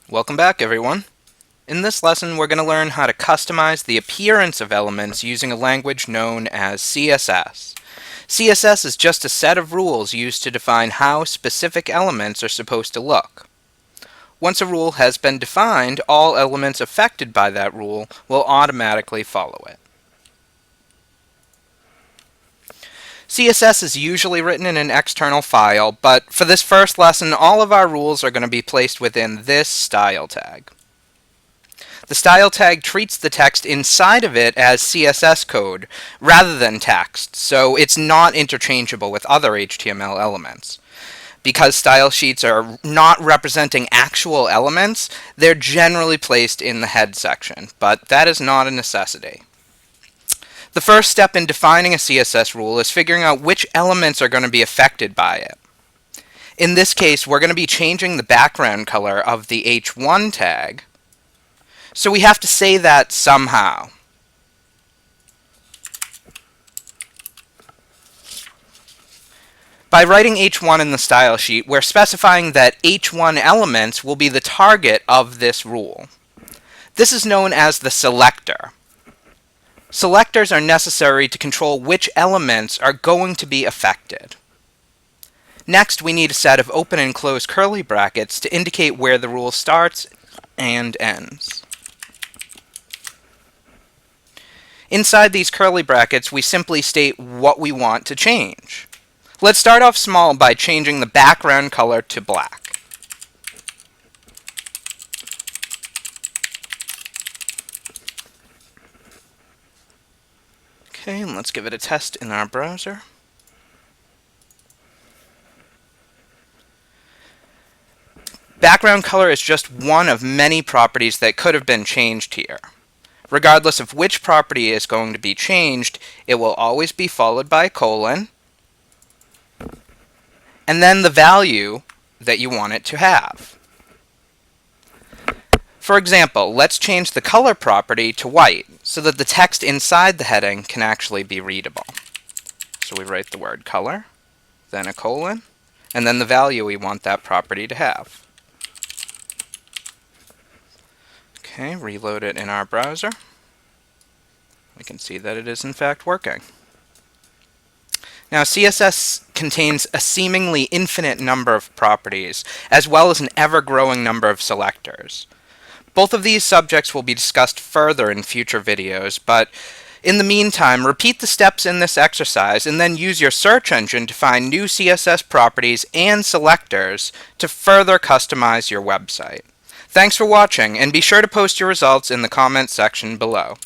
Welcome back, everyone. In this lesson, we're going to learn how to customize the appearance of elements using a language known as CSS. CSS is just a set of rules used to define how specific elements are supposed to look. Once a rule has been defined, all elements affected by that rule will automatically follow it. CSS is usually written in an external file, but for this first lesson, all of our rules are going to be placed within this style tag. The style tag treats the text inside of it as CSS code rather than text, so it's not interchangeable with other HTML elements. Because style sheets are not representing actual elements, they're generally placed in the head section, but that is not a necessity. The first step in defining a CSS rule is figuring out which elements are going to be affected by it. In this case, we're going to be changing the background color of the h1 tag, so we have to say that somehow. By writing h1 in the style sheet, we're specifying that h1 elements will be the target of this rule. This is known as the selector. Selectors are necessary to control which elements are going to be affected. Next, we need a set of open and close curly brackets to indicate where the rule starts and ends. Inside these curly brackets, we simply state what we want to change. Let's start off small by changing the background color to black. Okay, and let's give it a test in our browser. Background color is just one of many properties that could have been changed here. Regardless of which property is going to be changed, it will always be followed by a colon, and then the value that you want it to have. For example, let's change the color property to white so that the text inside the heading can actually be readable. So we write the word color, then a colon, and then the value we want that property to have. Okay, reload it in our browser. We can see that it is in fact working. Now, CSS contains a seemingly infinite number of properties, as well as an ever-growing number of selectors. Both of these subjects will be discussed further in future videos, but in the meantime, repeat the steps in this exercise and then use your search engine to find new CSS properties and selectors to further customize your website. Thanks for watching, and be sure to post your results in the comments section below.